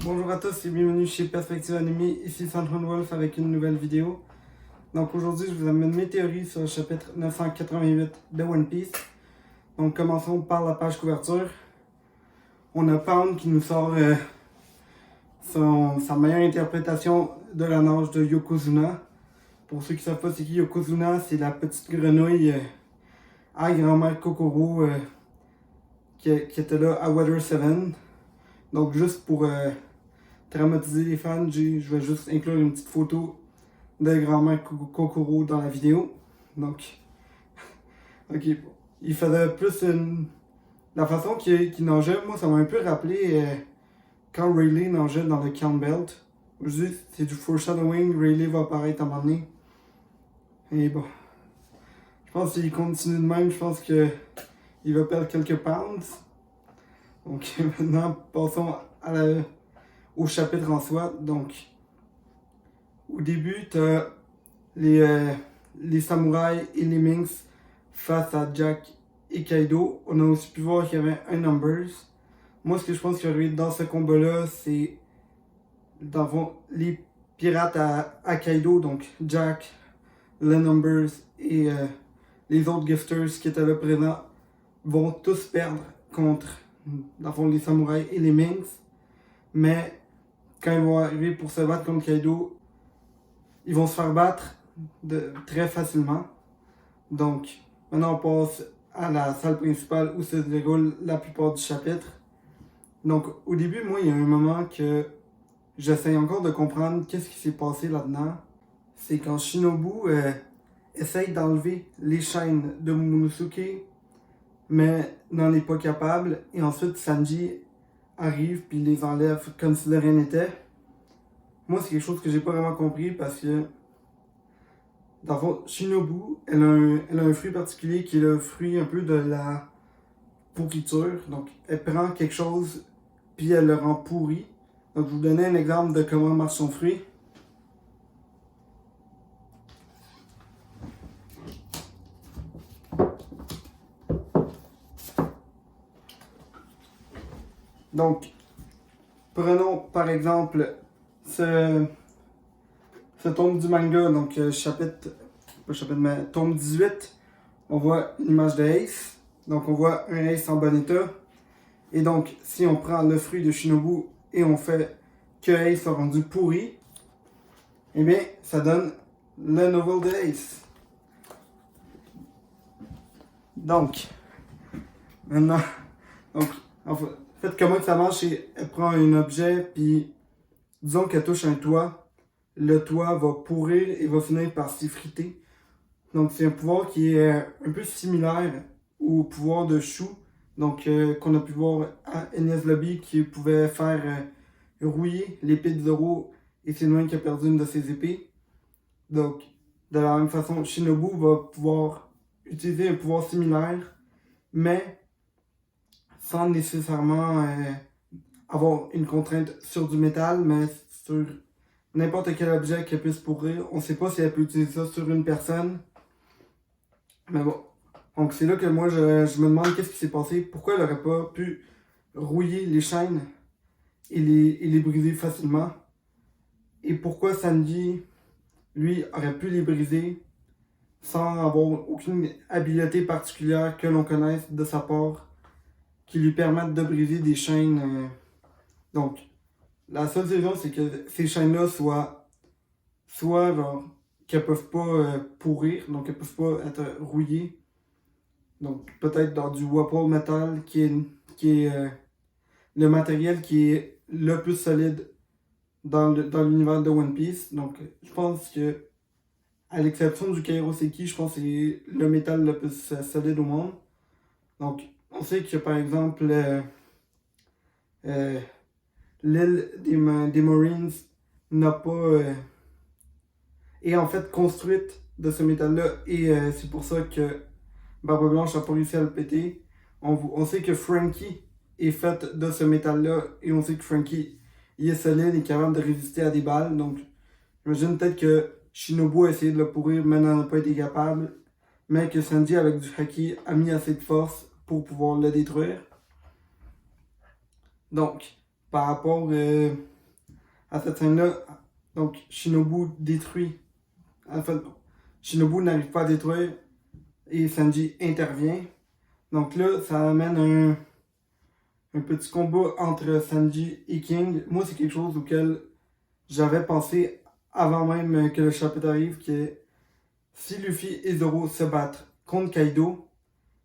Bonjour à tous et bienvenue chez Perspective Animée, ici Sandron Wolf avec une nouvelle vidéo. Donc aujourd'hui je vous amène mes théories sur le chapitre 988 de One Piece. Donc commençons par la page couverture. On a Pound qui nous sort sa meilleure interprétation de la nage de Yokozuna. Pour ceux qui ne savent pas c'est qui Yokozuna, c'est la petite grenouille à grand-mère Kokoro qui était là à Water 7. Donc juste pour traumatiser les fans, je vais juste inclure une petite photo de grand-mère Kokoro dans la vidéo. Donc, ok, il faisait plus la façon qu'il nageait, moi ça m'a un peu rappelé quand Rayleigh nageait dans le Count Belt. Je dis, c'est du foreshadowing, Rayleigh va apparaître à un moment donné. Et bon, je pense qu'il continue de même, je pense qu'il va perdre quelques pounds. Donc maintenant, passons au chapitre en soi. Donc, au début, tu as les samouraïs et les Minks face à Jack et Kaido. On a aussi pu voir qu'il y avait un Numbers. Moi, ce que je pense qu'il y aurait dans ce combat-là, c'est dans le fond, les pirates à Kaido, donc Jack, les Numbers et les autres gifters qui étaient là présents vont tous perdre contre, dans le fond, les samouraïs et les Minks. Mais quand ils vont arriver pour se battre contre Kaido, ils vont se faire battre très facilement. Donc, maintenant on passe à la salle principale où se déroule la plupart du chapitre. Donc, au début, moi, il y a un moment que j'essaie encore de comprendre qu'est-ce qui s'est passé là-dedans. C'est quand Shinobu essaye d'enlever les chaînes de Momonosuke, mais n'en est pas capable. Et ensuite, Sanji arrive puis les enlève comme si de rien n'était. Moi, c'est quelque chose que j'ai pas vraiment compris parce que, dans le fond, Shinobu, elle a un fruit particulier qui est le fruit un peu de la pourriture. Donc, elle prend quelque chose puis elle le rend pourri. Donc, je vous donner un exemple de comment marche son fruit. Donc, prenons par exemple ce tome du manga, donc tome 18. On voit une image de Ace. Donc, on voit un Ace en bon état. Et donc, si on prend le fruit de Shinobu et on fait que Ace a rendu pourri, eh bien, ça donne le novel de Ace. Donc, maintenant, en fait, comment ça marche, c'est elle prend un objet, puis disons qu'elle touche un toit, le toit va pourrir et va finir par s'effriter. Donc, c'est un pouvoir qui est un peu similaire au pouvoir de Shu. Donc, qu'on a pu voir à Enies Lobby qui pouvait faire rouiller l'épée de Zoro et c'est lui qui a perdu une de ses épées. Donc, de la même façon, Shinobu va pouvoir utiliser un pouvoir similaire, mais sans nécessairement avoir une contrainte sur du métal, mais sur n'importe quel objet qu'elle puisse pourrir. On ne sait pas si elle peut utiliser ça sur une personne. Mais bon. Donc c'est là que moi je me demande qu'est-ce qui s'est passé. Pourquoi elle n'aurait pas pu rouiller les chaînes et les briser facilement. Et pourquoi Sanji, lui, aurait pu les briser sans avoir aucune habileté particulière que l'on connaisse de sa part qui lui permettent de briser des chaînes. Donc, la seule solution, c'est que ces chaînes-là soient genre, qu'elles peuvent pas pourrir, donc elles peuvent pas être rouillées. Donc, peut-être dans du Wapol Metal, qui est le matériel qui est le plus solide dans l'univers de One Piece. Donc, je pense que, à l'exception du Kairoseki, je pense que c'est le métal le plus solide au monde. Donc, on sait que, par exemple, l'île des Marines n'a pas est en fait construite de ce métal-là et c'est pour ça que Barbe Blanche n'a pas réussi à le péter. On sait que Frankie est faite de ce métal-là et on sait que Frankie il est solide et capable de résister à des balles. Donc, j'imagine peut-être que Shinobu a essayé de le pourrir mais n'en a pas été capable, mais que Sanji avec du haki a mis assez de force pour pouvoir le détruire. Donc, par rapport à cette scène-là, donc Shinobu détruit. En fait, Shinobu n'arrive pas à détruire et Sanji intervient. Donc là, ça amène un petit combat entre Sanji et King. Moi, c'est quelque chose auquel j'avais pensé avant même que le chapitre arrive, qui est si Luffy et Zoro se battent contre Kaido,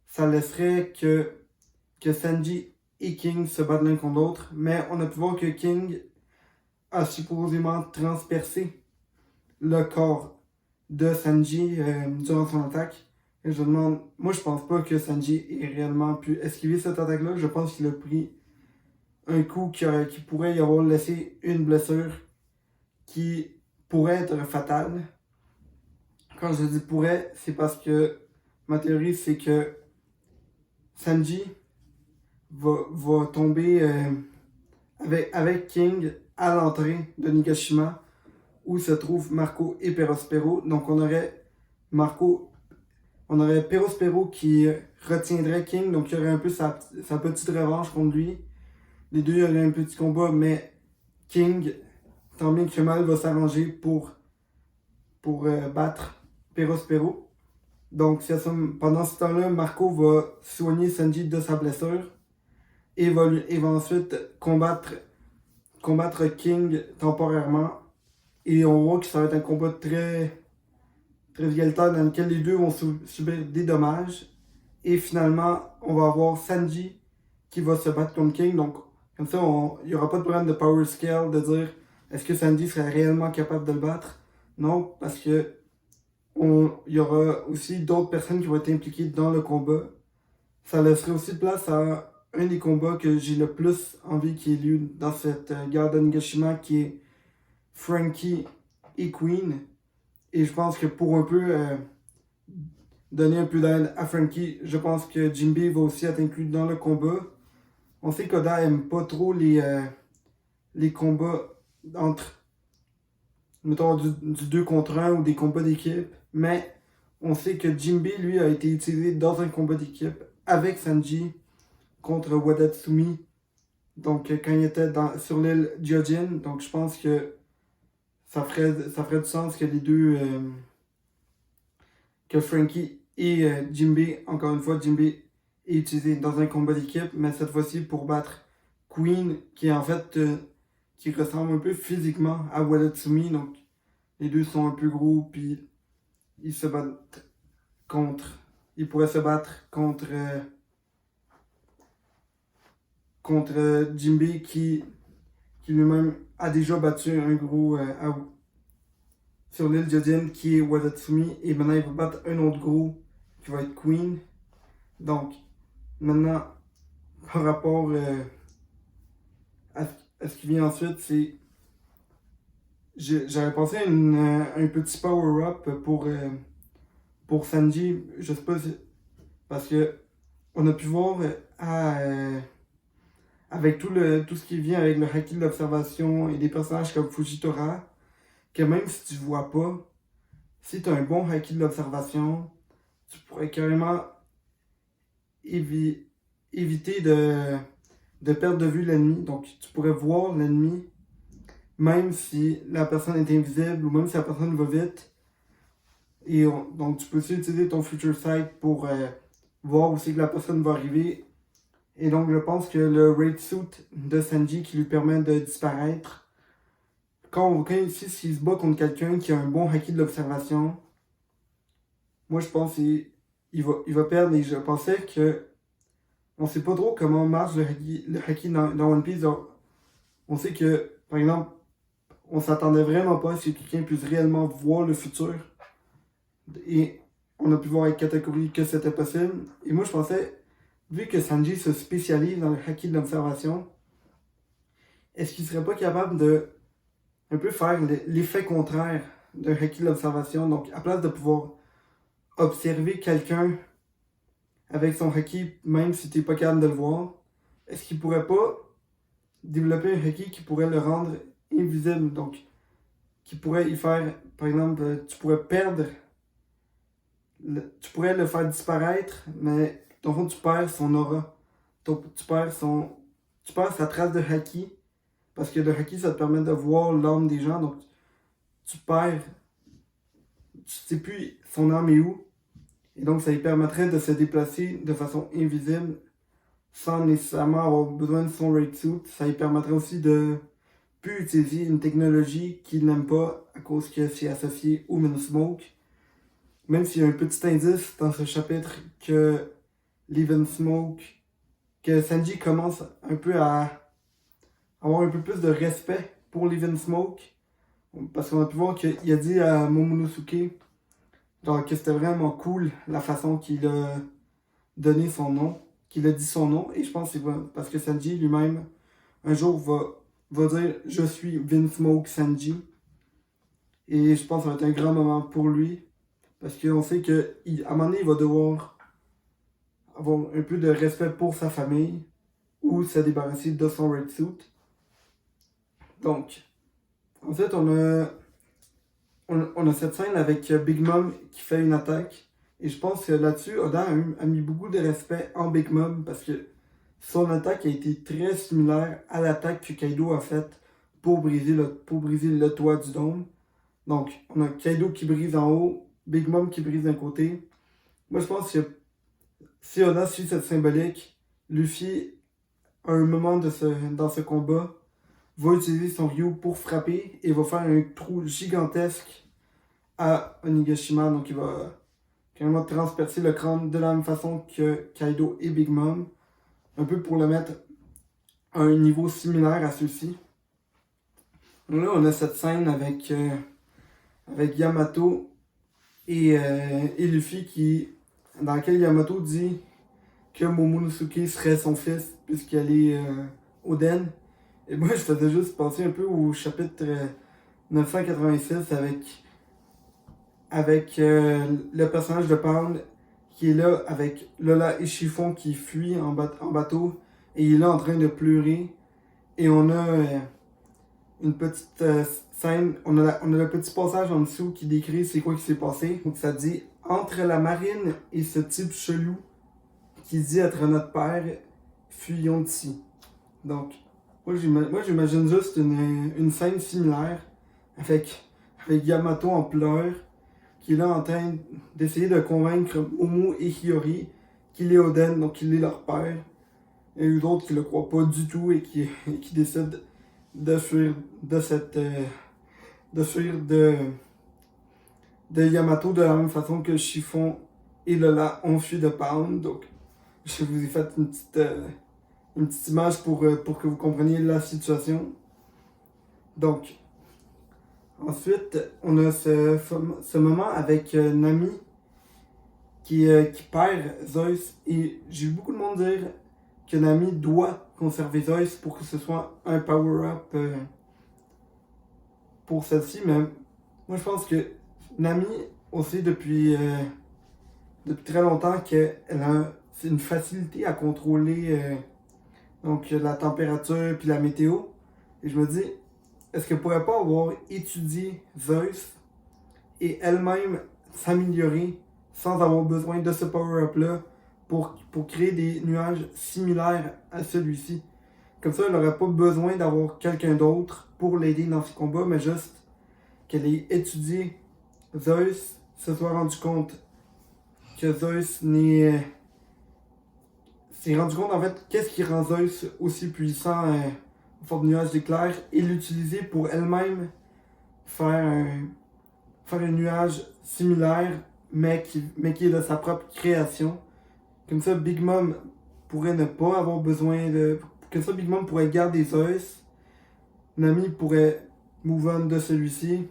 ça laisserait que Sanji et King se battent l'un contre l'autre, mais on a pu voir que King a supposément transpercé le corps de Sanji durant son attaque. Et je me demande, moi je pense pas que Sanji ait réellement pu esquiver cette attaque-là. Je pense qu'il a pris un coup qui pourrait y avoir laissé une blessure qui pourrait être fatale. Quand je dis pourrait, c'est parce que ma théorie c'est que Sanji va tomber avec King à l'entrée de Nigashima où se trouvent Marco et Perospero. Donc on aurait Perospero qui retiendrait King, donc il y aurait un peu sa petite revanche contre lui. Les deux, il y aurait un petit combat, mais King, tant bien que mal, va s'arranger pour battre Perospero. Donc pendant ce temps-là, Marco va soigner Sanji de sa blessure et va ensuite combattre King temporairement. Et on voit que ça va être un combat très égalitaire dans lequel les deux vont subir des dommages. Et finalement, on va avoir Sanji qui va se battre contre King. Donc, comme ça, il n'y aura pas de problème de power scale de dire est-ce que Sanji serait réellement capable de le battre. Non, parce que il y aura aussi d'autres personnes qui vont être impliquées dans le combat. Ça laisserait aussi place à un des combats que j'ai le plus envie qu'il y ait lieu dans cette guerre de Nigashima, qui est Franky et Queen. Et je pense que pour un peu donner un peu d'aide à Franky, je pense que Jinbei va aussi être inclus dans le combat. On sait qu'Oda aime pas trop les combats entre, mettons, du 2 contre 1 ou des combats d'équipe, mais on sait que Jinbei, lui, a été utilisé dans un combat d'équipe avec Sanji contre Wadatsumi, donc quand il était sur l'île Gyojin. Donc je pense que ça ferait du sens que les deux, que Franky et Jinbei, encore une fois, Jinbei est utilisé dans un combat d'équipe, mais cette fois-ci pour battre Queen, qui en fait, qui ressemble un peu physiquement à Wadatsumi. Donc les deux sont un peu gros, puis ils se battent ils pourraient se battre contre Jinbei qui lui-même a déjà battu un gros sur l'île Jodin qui est Wadatsumi, et maintenant il va battre un autre gros qui va être Queen. Donc maintenant, par rapport à ce qui vient ensuite, c'est j'avais pensé à un petit power-up pour Sanji. Je sais pas si, parce que on a pu voir avec tout ce qui vient avec le haki de l'observation et des personnages comme Fujitora, que même si tu vois pas, si tu as un bon haki de l'observation, tu pourrais carrément éviter de perdre de vue l'ennemi. Donc tu pourrais voir l'ennemi même si la personne est invisible ou même si la personne va vite. Et donc tu peux aussi utiliser ton Future Sight pour voir où c'est que la personne va arriver. Et donc je pense que le Raid Suit de Sanji qui lui permet de disparaître, quand s'il se bat contre quelqu'un qui a un bon haki de l'observation, moi je pense qu'il va perdre. Et je pensais que on sait pas trop comment marche le haki dans One Piece. Donc, on sait que, par exemple, on s'attendait vraiment pas à ce que quelqu'un puisse réellement voir le futur. Et on a pu voir avec Katakuri que c'était possible. Et moi je pensais, vu que Sanji se spécialise dans le haki de l'observation, est-ce qu'il serait pas capable de un peu faire l'effet contraire d'un haki de l'observation? Donc à place de pouvoir observer quelqu'un avec son haki, même si tu n'es pas capable de le voir, est-ce qu'il pourrait pas développer un haki qui pourrait le rendre invisible? Donc qui pourrait y faire, par exemple, tu pourrais le faire disparaître, mais dans le fond, tu perds son aura. Donc, tu perds sa trace de haki, Parce que le haki, ça te permet de voir l'âme des gens, donc tu perds, tu sais plus son âme est où. Et donc, ça lui permettrait de se déplacer de façon invisible sans nécessairement avoir besoin de son raid suit. Ça lui permettrait aussi de plus utiliser une technologie qu'il n'aime pas à cause que c'est associé au Smoke. Même s'il y a un petit indice dans ce chapitre que Smoke, que Sanji commence un peu à avoir un peu plus de respect pour Smoke. Parce qu'on a pu voir qu'il a dit à Momonosuke genre, que c'était vraiment cool la façon qu'il a donné son nom, qu'il a dit son nom. Et je pense que c'est parce que Sanji lui-même, un jour, va dire « Je suis Smoke Sanji ». Et je pense que ça va être un grand moment pour lui. Parce qu'on sait qu'à un moment donné, il va devoir avoir un peu de respect pour sa famille ou se débarrasser de son red suit. Donc, ensuite, on a cette scène avec Big Mom qui fait une attaque. Et je pense que là-dessus, Oda a mis beaucoup de respect en Big Mom parce que son attaque a été très similaire à l'attaque que Kaido a faite pour briser le toit du dôme. Donc, on a Kaido qui brise en haut, Big Mom qui brise d'un côté. Moi, je pense que si Oda suit cette symbolique, Luffy, à un moment dans ce combat, va utiliser son Ryu pour frapper et va faire un trou gigantesque à Onigashima. Donc, il va carrément transpercer le crâne de la même façon que Kaido et Big Mom. Un peu pour le mettre à un niveau similaire à ceux-ci. Là, on a cette scène avec Yamato et Luffy dans laquelle Yamato dit que Momonosuke serait son fils puisqu'elle est Oden. Et moi, je faisais juste penser un peu au chapitre 986 avec le personnage de Pound qui est là avec Lola et Chiffon qui fuient en bateau et il est là en train de pleurer. Et on a une petite scène, on a le petit passage en dessous qui décrit c'est quoi qui s'est passé. Donc ça dit « Entre la marine et ce type chelou qui dit être notre père, fuyons d'ici. » Donc, moi j'imagine juste une scène similaire avec Yamato en pleurs qui est là en train d'essayer de convaincre Momo et Hiyori qu'il est Oden, donc qu'il est leur père. Et eux autres qui le croient pas du tout et qui décident de fuir de Yamato de la même façon que Chiffon et Lola ont fui de Pound. Donc, je vous ai fait une petite image pour que vous compreniez la situation. Donc, ensuite, on a ce moment avec Nami qui perd Zeus. Et j'ai vu beaucoup de monde dire que Nami doit conserver Zeus pour que ce soit un power-up pour celle-ci. Mais moi, je pense que Nami, on sait depuis très longtemps qu'elle a une facilité à contrôler donc, la température puis la météo. Et je me dis, est-ce qu'elle pourrait pas avoir étudié Zeus et elle-même s'améliorer sans avoir besoin de ce power-up-là pour créer des nuages similaires à celui-ci? Comme ça, elle n'aurait pas besoin d'avoir quelqu'un d'autre pour l'aider dans ce combat, mais juste qu'elle ait étudié Zeus, se soit rendu compte que Zeus s'est rendu compte en fait qu'est-ce qui rend Zeus aussi puissant en forme de nuage d'éclairs et l'utiliser pour elle-même faire un nuage similaire mais qui est de sa propre création. Comme ça, Big Mom pourrait ne pas avoir besoin de... Comme ça, Big Mom pourrait garder Zeus. Nami pourrait move on de celui-ci.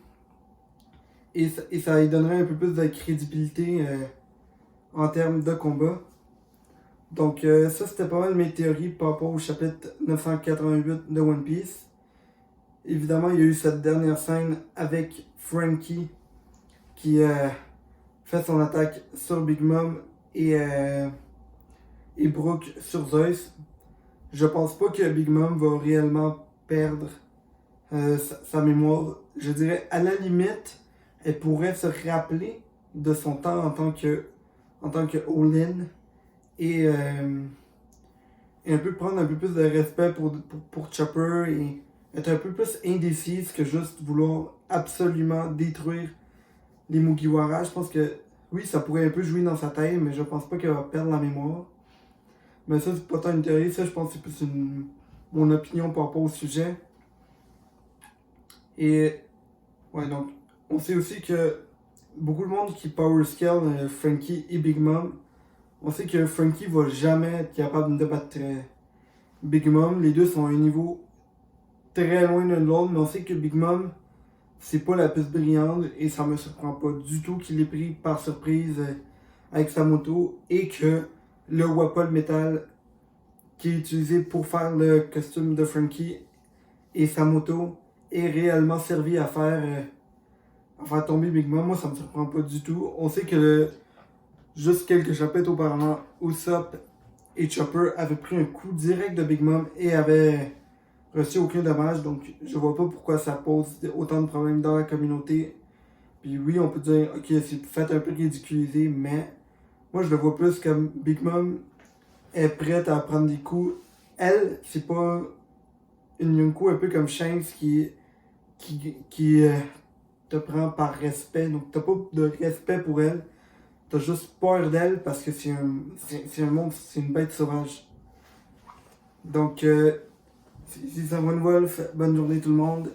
Et ça lui donnerait un peu plus de crédibilité en termes de combat. Donc ça, c'était pas mal mes théories par rapport au chapitre 988 de One Piece. Évidemment, il y a eu cette dernière scène avec Franky qui fait son attaque sur Big Mom et Brook sur Zeus. Je pense pas que Big Mom va réellement perdre sa mémoire. Je dirais, à la limite, elle pourrait se rappeler de son temps en tant que Olin et un peu prendre un peu plus de respect pour Chopper et être un peu plus indécise que juste vouloir absolument détruire les Mugiwara. Je pense que oui, ça pourrait un peu jouer dans sa tête, mais je pense pas qu'elle va perdre la mémoire. Mais ça, c'est pas tant une théorie, ça, je pense que c'est plus mon opinion par rapport au sujet. Et ouais, donc, on sait aussi que beaucoup de monde qui power scale Frankie et Big Mom, on sait que Frankie va jamais être capable de battre Big Mom. Les deux sont à un niveau très loin l'un de l'autre, mais on sait que Big Mom, c'est pas la plus brillante et ça me surprend pas du tout qu'il ait pris par surprise avec sa moto et que le Wapol Metal qui est utilisé pour faire le costume de Frankie et sa moto est réellement servi à faire tomber Big Mom. Moi, ça me surprend pas du tout. On sait que juste quelques chapitres auparavant, Usopp et Chopper avaient pris un coup direct de Big Mom et avaient reçu aucun dommage. Donc, je vois pas pourquoi ça pose autant de problèmes dans la communauté. Puis oui, on peut dire, ok, c'est fait un peu ridiculiser, mais moi, je le vois plus comme Big Mom est prête à prendre des coups. Elle, c'est pas une Yonko un peu comme Shanks qui te prend par respect. Donc, t'as pas de respect pour elle. T'as juste peur d'elle parce que c'est un monstre, c'est une bête sauvage. Donc, c'est Samuel Wolf. Bonne journée tout le monde.